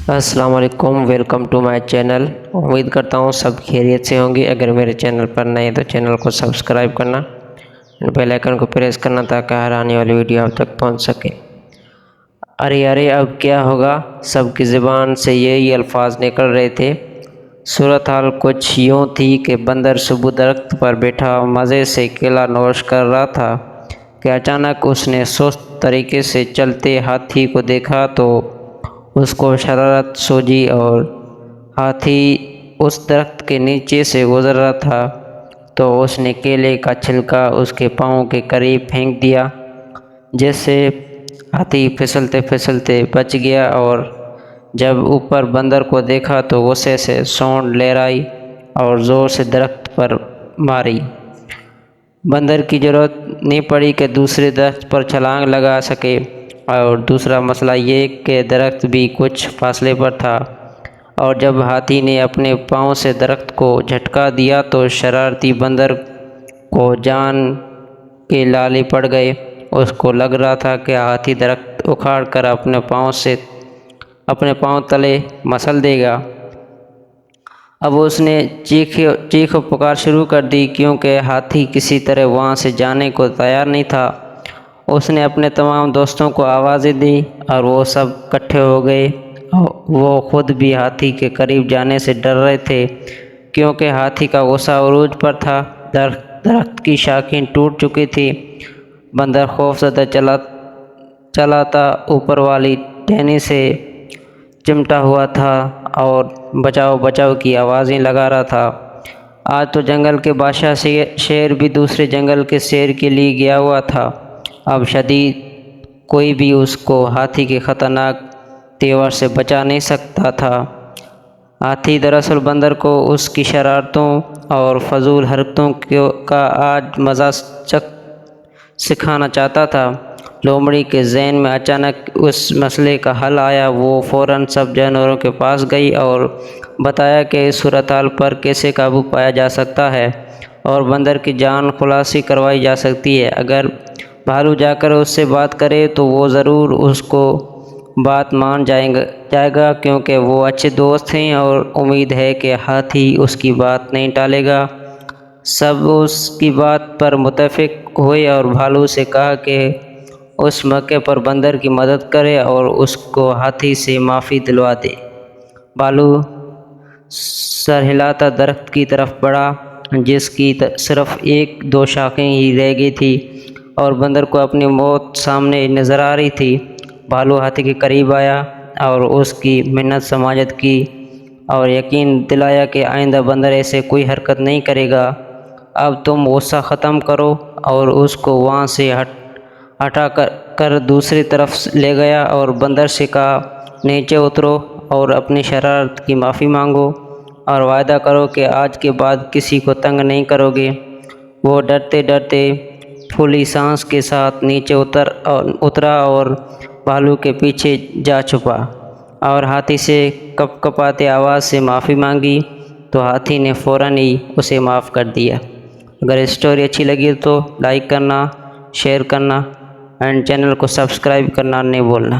السلام علیکم، welcome to my channel. امید کرتا ہوں سب خیریت سے ہوں گے۔ اگر میرے چینل پر نئے ہیں تو چینل کو سبسکرائب کرنا، بیل آئیکن کو پریس کرنا تاکہ ہر آنے والی ویڈیو آپ تک پہنچ سکے۔ ارے اب کیا ہوگا، سب کی زبان سے یہی الفاظ نکل رہے تھے۔ صورتحال کچھ یوں تھی کہ بندر صبح درخت پر بیٹھا مزے سے کیلا نوش کر رہا تھا کہ اچانک اس نے سست طریقے سے چلتے ہاتھی کو دیکھا تو اس کو شرارت سوجی اور ہاتھی اس درخت کے نیچے سے گزر رہا تھا تو اس نے کیلے کا چھلکا اس کے پاؤں کے قریب پھینک دیا، جس سے ہاتھی پھسلتے پھسلتے بچ گیا اور جب اوپر بندر کو دیکھا تو غصے سے سونڈ لہرائی اور زور سے درخت پر ماری۔ بندر کی ضرورت نہیں پڑی کہ دوسرے درخت پر چھلانگ لگا سکے، اور دوسرا مسئلہ یہ کہ درخت بھی کچھ فاصلے پر تھا، اور جب ہاتھی نے اپنے پاؤں سے درخت کو جھٹکا دیا تو شرارتی بندر کو جان کے لالے پڑ گئے۔ اس کو لگ رہا تھا کہ ہاتھی درخت اکھاڑ کر اپنے پاؤں تلے مسل دے گا۔ اب اس نے چیخ و پکار شروع کر دی، کیونکہ ہاتھی کسی طرح وہاں سے جانے کو تیار نہیں تھا۔ اس نے اپنے تمام دوستوں کو آوازیں دی اور وہ سب اکٹھے ہو گئے۔ وہ خود بھی ہاتھی کے قریب جانے سے ڈر رہے تھے، کیونکہ ہاتھی کا غصہ عروج پر تھا۔ درخت کی شاخیں ٹوٹ چکی تھیں۔ بندر خوفزدہ چلا تھا، اوپر والی ٹہنی سے چمٹا ہوا تھا اور بچاؤ بچاؤ کی آوازیں لگا رہا تھا۔ آج تو جنگل کے بادشاہ شیر بھی دوسرے جنگل کے شیر کے لیے گیا ہوا تھا۔ اب شدید کوئی بھی اس کو ہاتھی کے خطرناک تیور سے بچا نہیں سکتا تھا۔ ہاتھی دراصل بندر کو اس کی شرارتوں اور فضول حرکتوں کا آج مزہ سکھانا چاہتا تھا۔ لومڑی کے ذہن میں اچانک اس مسئلے کا حل آیا۔ وہ فوراً سب جانوروں کے پاس گئی اور بتایا کہ اس صورتحال پر کیسے قابو پایا جا سکتا ہے اور بندر کی جان خلاصی کروائی جا سکتی ہے۔ اگر بھالو جا کر اس سے بات کرے تو وہ ضرور اس کو بات مان جائے گا، کیونکہ وہ اچھے دوست ہیں اور امید ہے کہ ہاتھی اس کی بات نہیں ٹالے گا۔ سب اس کی بات پر متفق ہوئے اور بھالو سے کہا کہ اس موقع پر بندر کی مدد کرے اور اس کو ہاتھی سے معافی دلوا دے۔ بھالو سر ہلاتا درخت کی طرف بڑھا، جس کی صرف 1-2 شاخیں ہی رہ گئی تھی اور بندر کو اپنی موت سامنے نظر آ رہی تھی۔ بھالو ہاتھی کے قریب آیا اور اس کی منت سماجت کی اور یقین دلایا کہ آئندہ بندر ایسے کوئی حرکت نہیں کرے گا۔ اب تم غصہ ختم کرو، اور اس کو وہاں سے ہٹا کر دوسری طرف لے گیا اور بندر سے کہا، نیچے اترو اور اپنی شرارت کی معافی مانگو اور وعدہ کرو کہ آج کے بعد کسی کو تنگ نہیں کرو گے۔ وہ ڈرتے ڈرتے پھولی سانس کے ساتھ نیچے اترا اور بھالو کے پیچھے جا چھپا اور ہاتھی سے کپاتے آواز سے معافی مانگی تو ہاتھی نے فوراً ہی اسے معاف کر دیا۔ اگر اسٹوری اچھی لگی تو لائک کرنا، شیئر کرنا اینڈ چینل کو سبسکرائب کرنا نہیں بھولنا۔